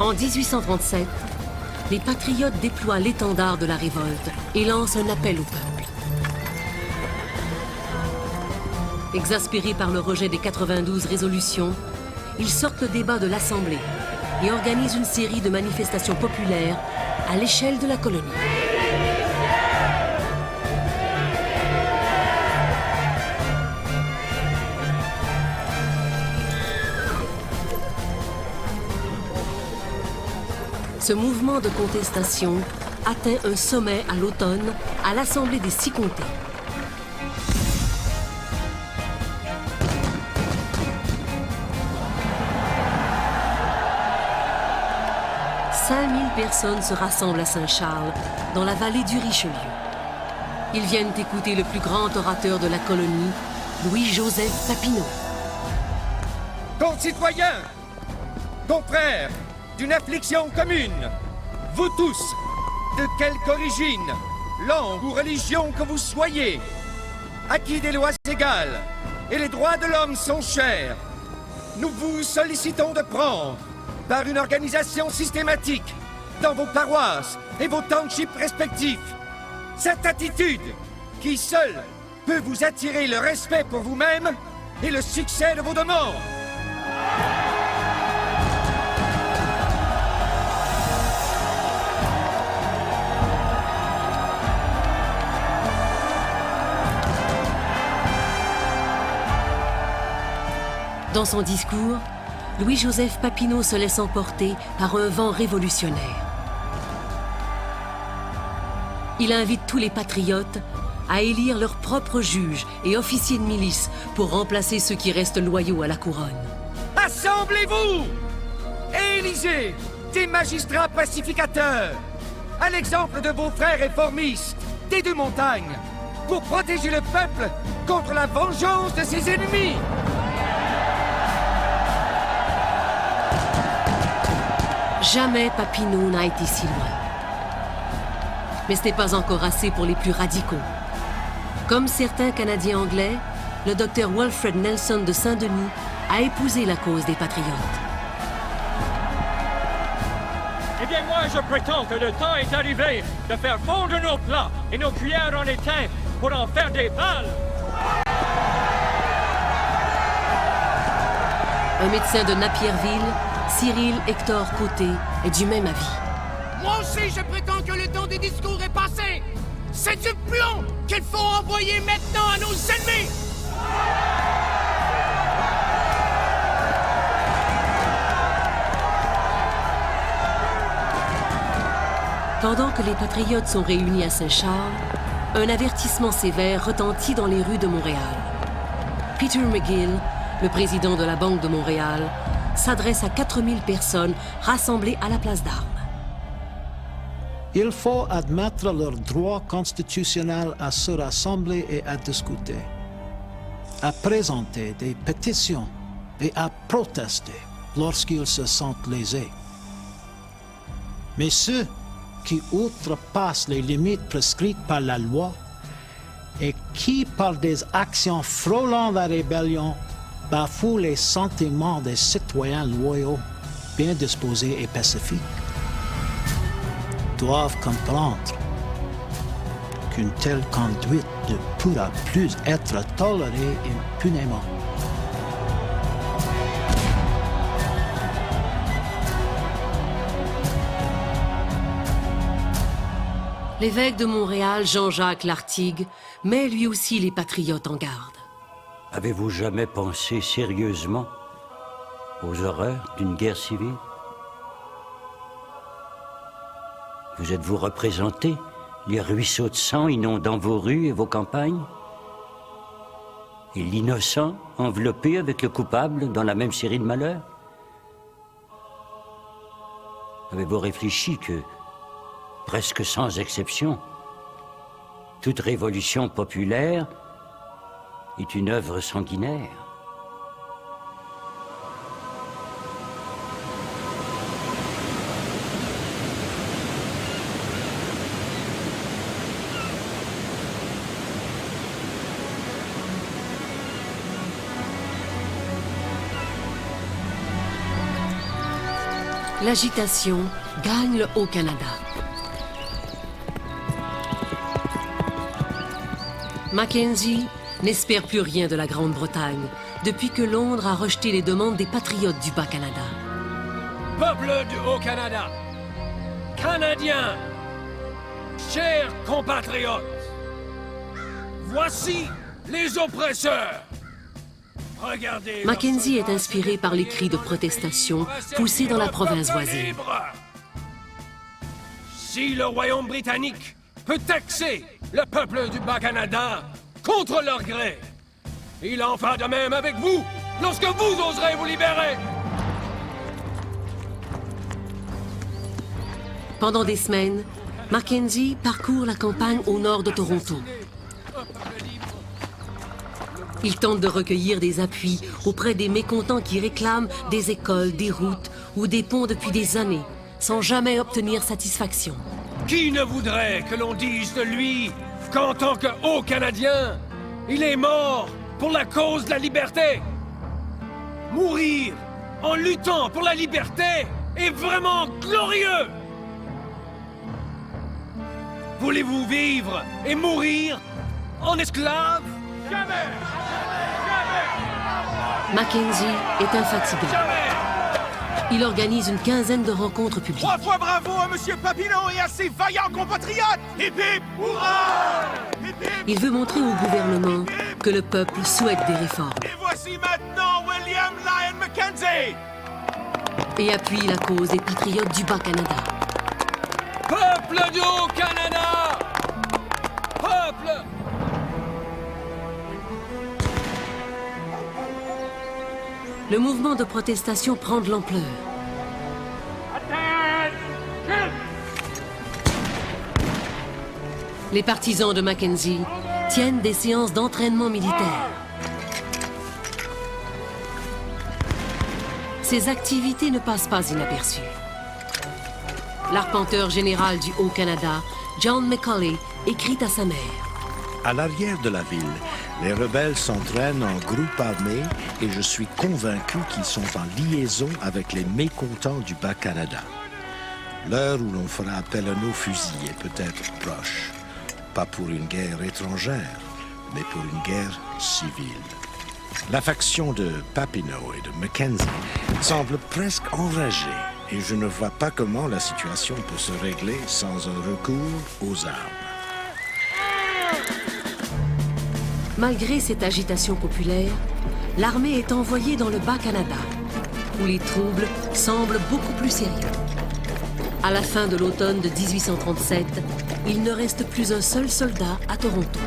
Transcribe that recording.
En 1837, les patriotes déploient l'étendard de la révolte et lancent un appel au peuple. Exaspérés par le rejet des 92 résolutions, ils sortent le débat de l'Assemblée et organisent une série de manifestations populaires à l'échelle de la colonie. Ce mouvement de contestation atteint un sommet à l'automne à l'Assemblée des 6 comtés. « 5000 personnes se rassemblent à Saint-Charles, dans la vallée du Richelieu. Ils viennent écouter le plus grand orateur de la colonie, Louis-Joseph Papineau. Concitoyens, confrères, d'une affliction commune, vous tous, de quelque origine, langue ou religion que vous soyez, à qui des lois égales et les droits de l'homme sont chers, nous vous sollicitons de prendre, par une organisation systématique, dans vos paroisses et vos townships respectifs, cette attitude qui seule peut vous attirer le respect pour vous-même et le succès de vos demandes. Dans son discours, Louis-Joseph Papineau se laisse emporter par un vent révolutionnaire. Il invite tous les patriotes à élire leurs propres juges et officiers de milice pour remplacer ceux qui restent loyaux à la couronne. Assemblez-vous et élisez des magistrats pacificateurs, à l'exemple de vos frères réformistes des 2 montagnes, pour protéger le peuple contre la vengeance de ses ennemis. Jamais Papineau n'a été si loin. Mais ce n'est pas encore assez pour les plus radicaux. Comme certains Canadiens anglais, le docteur Wilfred Nelson de Saint-Denis a épousé la cause des patriotes. Eh bien, moi, je prétends que le temps est arrivé de faire fondre nos plats et nos cuillères en étain pour en faire des balles. Un médecin de Napierville, Cyril Hector Côté, est du même avis. Moi aussi, je prétends que le temps des discours est passé. C'est du plomb qu'il faut envoyer maintenant à nos ennemis. Pendant que les patriotes sont réunis à Saint-Charles, un avertissement sévère retentit dans les rues de Montréal. Peter McGill, le président de la Banque de Montréal, s'adresse à 4000 personnes rassemblées à la place d'Armes. Il faut admettre leur droit constitutionnel à se rassembler et à discuter, à présenter des pétitions et à protester lorsqu'ils se sentent lésés. Mais ceux qui outrepassent les limites prescrites par la loi et qui, par des actions frôlant la rébellion, bafouent les sentiments des citoyens loyaux, bien disposés et pacifiques, doivent comprendre qu'une telle conduite ne pourra plus être tolérée impunément. L'évêque de Montréal, Jean-Jacques Lartigue, met lui aussi les patriotes en garde. Avez-vous jamais pensé sérieusement aux horreurs d'une guerre civile? Vous êtes-vous représenté les ruisseaux de sang inondant vos rues et vos campagnes? Et l'innocent enveloppé avec le coupable dans la même série de malheurs? Avez-vous réfléchi que, presque sans exception, toute révolution populaire est une œuvre sanguinaire? L'agitation gagne le Haut-Canada. Mackenzie n'espère plus rien de la Grande-Bretagne depuis que Londres a rejeté les demandes des patriotes du Bas-Canada. Peuple du Haut-Canada, Canadiens, chers compatriotes, voici les oppresseurs. Regardez. Mackenzie est inspiré par les cris de protestation poussés dans la province voisine. Si le Royaume britannique peut taxer le peuple du Bas-Canada contre leur gré, il en fera de même avec vous lorsque vous oserez vous libérer. Pendant des semaines, Mackenzie parcourt la campagne au nord de Toronto. Il tente de recueillir des appuis auprès des mécontents qui réclament des écoles, des routes ou des ponts depuis des années, sans jamais obtenir satisfaction. Qui ne voudrait que l'on dise de lui qu'en tant que Haut-Canadien, il est mort pour la cause de la liberté? Mourir en luttant pour la liberté est vraiment glorieux! Voulez-vous vivre et mourir en esclave? Jamais! Mackenzie est infatigable. Il organise une quinzaine de rencontres publiques. 3 fois bravo à M. Papineau et à ses vaillants compatriotes! Hip hip! Hurrah! Hip hip! Il veut montrer au gouvernement que le peuple souhaite des réformes. Et voici maintenant William Lyon Mackenzie! Et appuie la cause des patriotes du Bas-Canada. Peuple du Haut-Canada! Peuple! Le mouvement de protestation prend de l'ampleur. Les partisans de Mackenzie tiennent des séances d'entraînement militaire. Ces activités ne passent pas inaperçues. L'arpenteur général du Haut-Canada, John Macaulay, écrit à sa mère. À l'arrière de la ville, les rebelles s'entraînent en groupe armé et je suis convaincu qu'ils sont en liaison avec les mécontents du Bas-Canada. L'heure où l'on fera appel à nos fusils est peut-être proche. Pas pour une guerre étrangère, mais pour une guerre civile. La faction de Papineau et de Mackenzie semble presque enragée et je ne vois pas comment la situation peut se régler sans un recours aux armes. Malgré cette agitation populaire, l'armée est envoyée dans le Bas-Canada, où les troubles semblent beaucoup plus sérieux. À la fin de l'automne de 1837, il ne reste plus un seul soldat à Toronto.